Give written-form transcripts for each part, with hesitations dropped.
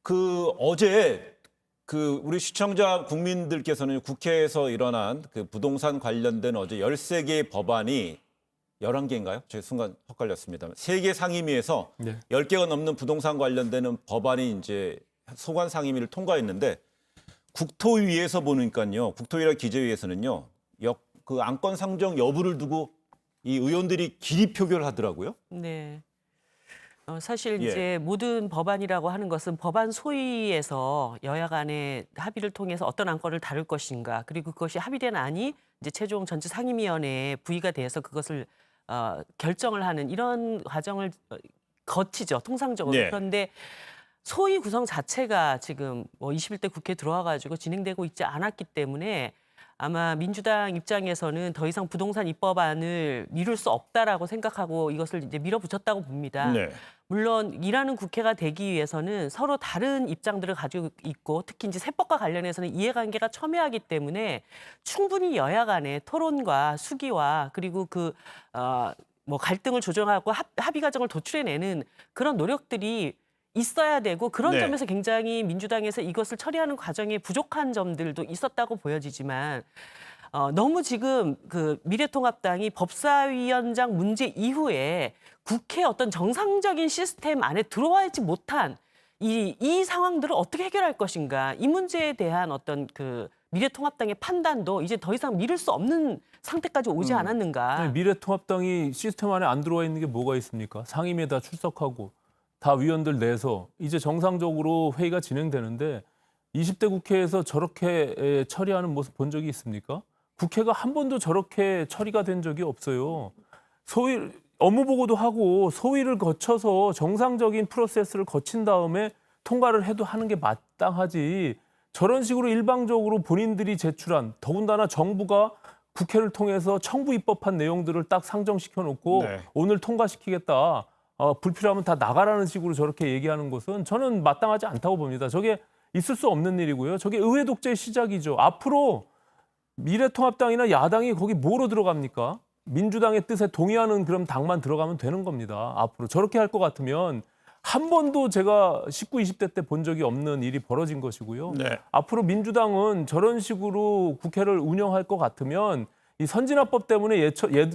어제 우리 시청자 국민들께서는 국회에서 일어난 부동산 관련된 어제 13개의 법안이 11개인가요? 제가 순간 헷갈렸습니다. 3개 상임위에서 네. 10개가 넘는 부동산 관련되는 법안이 이제 소관 상임위를 통과했는데 국토위에서 보니까요. 국토위라 기재위에서는요. 안건 상정 여부를 두고 이 의원들이 기립 표결을 하더라고요. 네. 사실 예. 이제 모든 법안이라고 하는 것은 법안 소위에서 여야 간의 합의를 통해서 어떤 안건을 다룰 것인가, 그리고 그것이 합의된 안이 이제 최종 전체 상임위원회에 부의가 돼서 그것을 결정을 하는 이런 과정을 거치죠, 통상적으로. 네. 그런데 소위 구성 자체가 지금 21대 국회에 들어와 가지고 진행되고 있지 않았기 때문에 아마 민주당 입장에서는 더 이상 부동산 입법안을 미룰 수 없다라고 생각하고 이것을 이제 밀어붙였다고 봅니다. 네. 물론 일하는 국회가 되기 위해서는 서로 다른 입장들을 가지고 있고, 특히 이제 세법과 관련해서는 이해관계가 첨예하기 때문에 충분히 여야 간의 토론과 수기와 그리고 갈등을 조정하고 합의 과정을 도출해내는 그런 노력들이 있어야 되고, 그런 네. 점에서 굉장히 민주당에서 이것을 처리하는 과정에 부족한 점들도 있었다고 보여지지만, 너무 지금 미래통합당이 법사위원장 문제 이후에 국회 어떤 정상적인 시스템 안에 들어와 있지 못한 이 상황들을 어떻게 해결할 것인가, 이 문제에 대한 어떤 미래통합당의 판단도 이제 더 이상 미룰 수 없는 상태까지 오지 않았는가. 아니, 미래통합당이 시스템 안에 안 들어와 있는 게 뭐가 있습니까? 상임위에 다 출석하고 다 위원들 내서 이제 정상적으로 회의가 진행되는데 20대 국회에서 저렇게 처리하는 모습 본 적이 있습니까? 국회가 한 번도 저렇게 처리가 된 적이 없어요. 소위 업무 보고도 하고 소위를 거쳐서 정상적인 프로세스를 거친 다음에 통과를 해도 하는 게 마땅하지, 저런 식으로 일방적으로 본인들이 제출한, 더군다나 정부가 국회를 통해서 청부 입법한 내용들을 딱 상정시켜 놓고 네. 오늘 통과시키겠다, 불필요하면 다 나가라는 식으로 저렇게 얘기하는 것은 저는 마땅하지 않다고 봅니다. 저게 있을 수 없는 일이고요. 저게 의회 독재의 시작이죠. 앞으로 미래통합당이나 야당이 거기 뭐로 들어갑니까? 민주당의 뜻에 동의하는 그런 당만 들어가면 되는 겁니다. 앞으로 저렇게 할 것 같으면 한 번도 제가 19, 20대 때 본 적이 없는 일이 벌어진 것이고요. 네. 앞으로 민주당은 저런 식으로 국회를 운영할 것 같으면 이 선진화법 때문에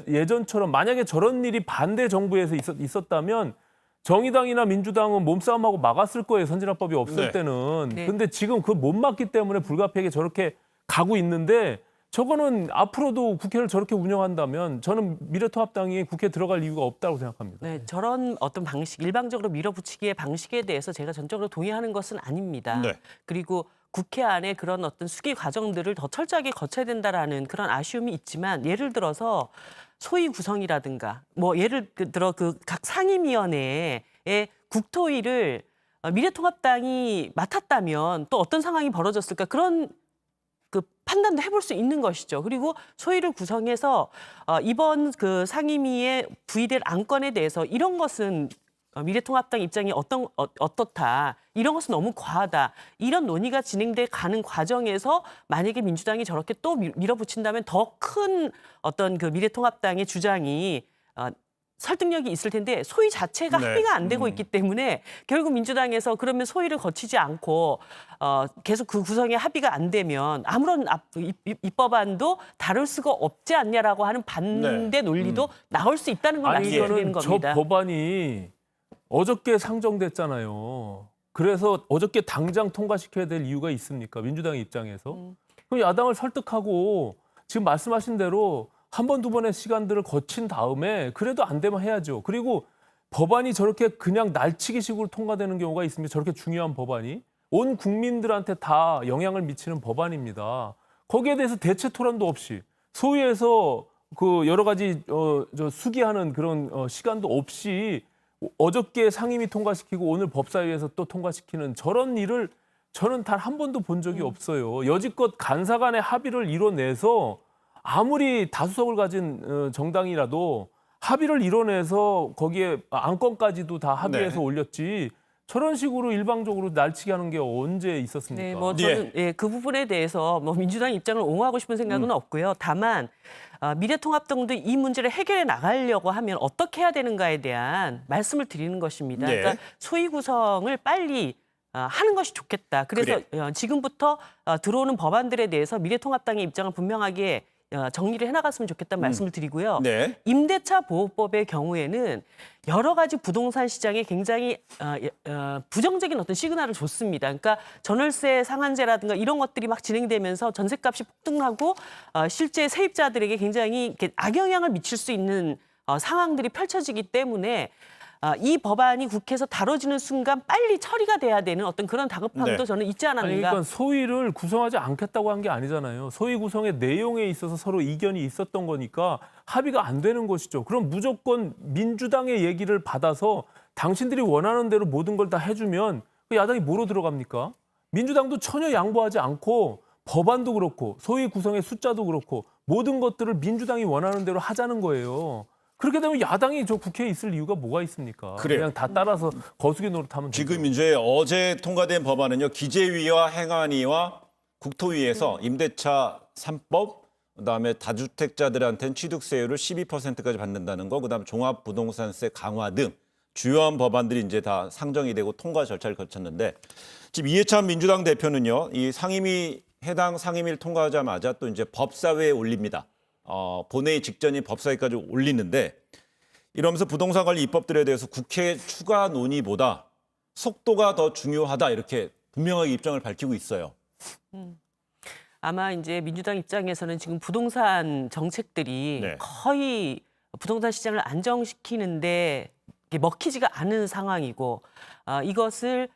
예전처럼 만약에 저런 일이 반대 정부에서 있었다면 정의당이나 민주당은 몸싸움하고 막았을 거예요. 선진화법이 없을 네. 때는. 네. 근데 지금 그걸 못 막기 때문에 불가피하게 저렇게 가고 있는데, 저거는 앞으로도 국회를 저렇게 운영한다면 저는 미래통합당이 국회에 들어갈 이유가 없다고 생각합니다. 네, 저런 어떤 방식, 일방적으로 밀어붙이기의 방식에 대해서 제가 전적으로 동의하는 것은 아닙니다. 네. 그리고 국회 안에 그런 어떤 수기 과정들을 더 철저하게 거쳐야 된다라는 그런 아쉬움이 있지만, 예를 들어서 소위 구성이라든가 예를 들어 각 상임위원회의 국토위를 미래통합당이 맡았다면 또 어떤 상황이 벌어졌을까, 그런 판단도 해볼 수 있는 것이죠. 그리고 소위를 구성해서 이번 상임위에 부의될 안건에 대해서 이런 것은 미래통합당 입장이 어떻다, 이런 것은 너무 과하다, 이런 논의가 진행돼 가는 과정에서 만약에 민주당이 저렇게 또 밀어붙인다면 더 큰 어떤 미래통합당의 주장이 설득력이 있을 텐데, 소위 자체가 네. 합의가 안 되고 있기 때문에 결국 민주당에서 그러면 소위를 거치지 않고 계속 그 구성에 합의가 안 되면 아무런 입법안도 다룰 수가 없지 않냐라고 하는 반대 논리도 나올 수 있다는 걸 아니, 말씀드리는 이거는 저 겁니다. 법안이 어저께 상정됐잖아요. 그래서 어저께 당장 통과시켜야 될 이유가 있습니까? 민주당의 입장에서. 그럼 야당을 설득하고 지금 말씀하신 대로 한 번, 두 번의 시간들을 거친 다음에 그래도 안 되면 해야죠. 그리고 법안이 저렇게 그냥 날치기식으로 통과되는 경우가 있습니다. 저렇게 중요한 법안이. 온 국민들한테 다 영향을 미치는 법안입니다. 거기에 대해서 대체 토론도 없이 소위에서 여러 가지 수기하는 그런 시간도 없이 어저께 상임위 통과시키고 오늘 법사위에서 또 통과시키는 저런 일을 저는 단 한 번도 본 적이 없어요. 여지껏 간사 간의 합의를 이뤄내서 아무리 다수석을 가진 정당이라도 합의를 이뤄내서 거기에 안건까지도 다 합의해서 네. 올렸지, 저런 식으로 일방적으로 날치기 하는 게 언제 있었습니까? 네, 저는 그 부분에 대해서 민주당 입장을 옹호하고 싶은 생각은 없고요. 다만 미래통합당도 이 문제를 해결해 나가려고 하면 어떻게 해야 되는가에 대한 말씀을 드리는 것입니다. 네. 그러니까 소위 구성을 빨리 하는 것이 좋겠다. 그래서 지금부터 들어오는 법안들에 대해서 미래통합당의 입장을 분명하게 정리를 해나갔으면 좋겠다는 말씀을 드리고요. 네. 임대차 보호법의 경우에는 여러 가지 부동산 시장에 굉장히 부정적인 어떤 시그널을 줬습니다. 그러니까 전월세 상한제라든가 이런 것들이 막 진행되면서 전셋값이 폭등하고 실제 세입자들에게 굉장히 이렇게 악영향을 미칠 수 있는 상황들이 펼쳐지기 때문에 이 법안이 국회에서 다뤄지는 순간 빨리 처리가 돼야 되는 어떤 그런 다급함도 네. 저는 있지 아니, 않았는가. 그러니까 소위를 구성하지 않겠다고 한 게 아니잖아요. 소위 구성의 내용에 있어서 서로 이견이 있었던 거니까 합의가 안 되는 것이죠. 그럼 무조건 민주당의 얘기를 받아서 당신들이 원하는 대로 모든 걸 다 해주면 그 야당이 뭐로 들어갑니까? 민주당도 전혀 양보하지 않고 법안도 그렇고 소위 구성의 숫자도 그렇고 모든 것들을 민주당이 원하는 대로 하자는 거예요. 그렇게 되면 야당이 저 국회에 있을 이유가 뭐가 있습니까? 그래요. 그냥 다 따라서 거수기 노릇하면 되죠. 지금 이제 어제 통과된 법안은요. 기재위와 행안위와 국토위에서 임대차 3법, 그다음에 다주택자들한테는 취득세율을 12%까지 받는다는 거, 그다음 종합부동산세 강화 등 주요한 법안들이 이제 다 상정이 되고 통과 절차를 거쳤는데 지금 이해찬 민주당 대표는요. 이 상임위 해당 상임위를 통과하자마자 또 이제 법사위에 올립니다. 본회의 직전인 법사위까지 올리는데 이러면서 부동산 관리 입법들에 대해서 국회 추가 논의보다 속도가 더 중요하다 이렇게 분명하게 입장을 밝히고 있어요. 아마 이제 민주당 입장에서는 지금 부동산 정책들이 네. 거의 부동산 시장을 안정시키는데 이게 먹히지가 않은 상황이고 이것을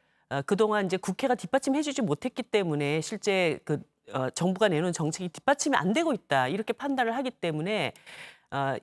그동안 이제 국회가 뒷받침해주지 못했기 때문에 실제 정부가 내놓은 정책이 뒷받침이 안 되고 있다 이렇게 판단을 하기 때문에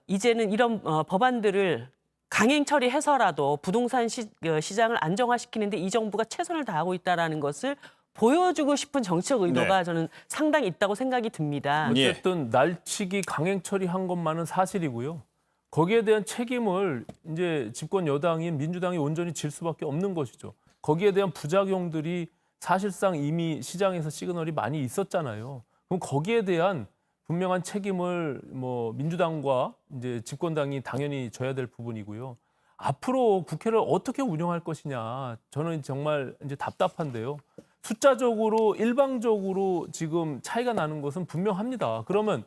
이제는 이런 법안들을 강행 처리해서라도 부동산 시장을 안정화시키는데 이 정부가 최선을 다하고 있다라는 것을 보여주고 싶은 정치적 의도가 네. 저는 상당히 있다고 생각이 듭니다. 예. 어쨌든 날치기 강행 처리한 것만은 사실이고요. 거기에 대한 책임을 이제 집권 여당인 민주당이 온전히 질 수밖에 없는 것이죠. 거기에 대한 부작용들이 사실상 이미 시장에서 시그널이 많이 있었잖아요. 그럼 거기에 대한 분명한 책임을 뭐 민주당과 이제 집권당이 당연히 져야 될 부분이고요. 앞으로 국회를 어떻게 운영할 것이냐, 저는 정말 이제 답답한데요. 숫자적으로 일방적으로 지금 차이가 나는 것은 분명합니다. 그러면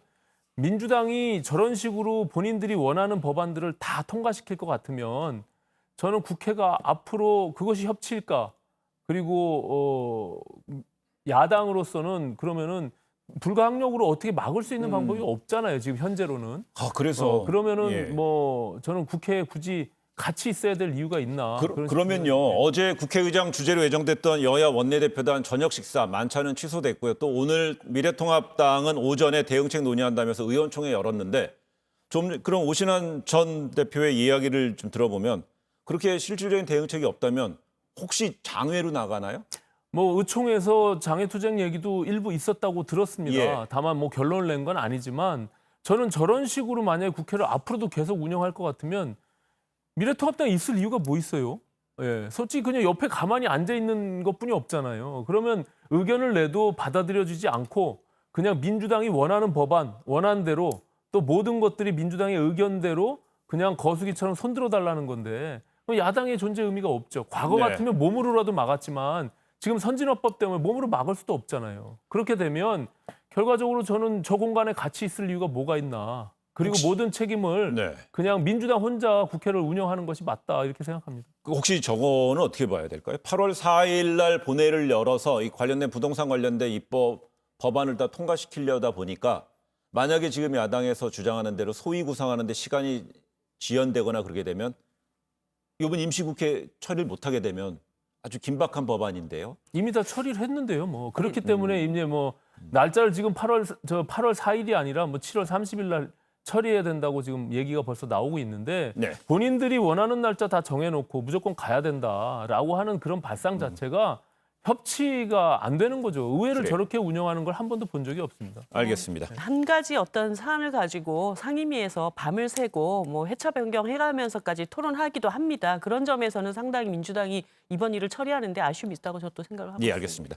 민주당이 저런 식으로 본인들이 원하는 법안들을 다 통과시킬 것 같으면 저는 국회가 앞으로 그것이 협치일까? 그리고 야당으로서는 그러면은 불가항력으로 어떻게 막을 수 있는 방법이 없잖아요. 지금 현재로는. 그래서 그러면은 예. 뭐 저는 국회에 굳이 같이 있어야 될 이유가 있나? 그런 그러면요. 싶은데. 어제 국회의장 주재로 예정됐던 여야 원내대표단 저녁 식사 만찬은 취소됐고요. 또 오늘 미래통합당은 오전에 대응책 논의한다면서 의원총회 열었는데 좀 그럼 오신환 전 대표의 이야기를 좀 들어보면 그렇게 실질적인 대응책이 없다면 혹시 장외로 나가나요? 뭐 의총에서 장애투쟁 얘기도 일부 있었다고 들었습니다. 예. 다만 뭐 결론을 낸 건 아니지만 저는 저런 식으로 만약에 국회를 앞으로도 계속 운영할 것 같으면 미래통합당에 있을 이유가 뭐 있어요? 예, 솔직히 그냥 옆에 가만히 앉아 있는 것뿐이 없잖아요. 그러면 의견을 내도 받아들여지지 않고 그냥 민주당이 원하는 법안, 원하는 대로 또 모든 것들이 민주당의 의견대로 그냥 거수기처럼 손들어 달라는 건데 그럼 야당의 존재 의미가 없죠. 과거 네. 같으면 몸으로라도 막았지만 지금 선진화법 때문에 몸으로 막을 수도 없잖아요. 그렇게 되면 결과적으로 저는 저 공간에 같이 있을 이유가 뭐가 있나. 그리고 모든 책임을 네. 그냥 민주당 혼자 국회를 운영하는 것이 맞다 이렇게 생각합니다. 혹시 저거는 어떻게 봐야 될까요? 8월 4일 날 본회의를 열어서 이 관련된 부동산 관련된 입법 법안을 다 통과시키려다 보니까 만약에 지금 야당에서 주장하는 대로 소위 구성하는 데 시간이 지연되거나 그러게 되면 이번 임시국회 처리를 못하게 되면 아주 긴박한 법안인데요. 이미 다 처리를 했는데요. 뭐 그렇기 때문에 이제 뭐 날짜를 지금 8월 4일이 아니라 뭐 7월 30일 날 처리해야 된다고 지금 얘기가 벌써 나오고 있는데 네. 본인들이 원하는 날짜 다 정해놓고 무조건 가야 된다라고 하는 그런 발상 자체가 협치가 안 되는 거죠. 의회를 그래요. 저렇게 운영하는 걸 한 번도 본 적이 없습니다. 알겠습니다. 한 가지 어떤 사안을 가지고 상임위에서 밤을 새고 뭐 회차 변경해가면서까지 토론하기도 합니다. 그런 점에서는 상당히 민주당이 이번 일을 처리하는데 아쉬움이 있다고 저도 생각을 하고 예, 있습니다. 알겠습니다.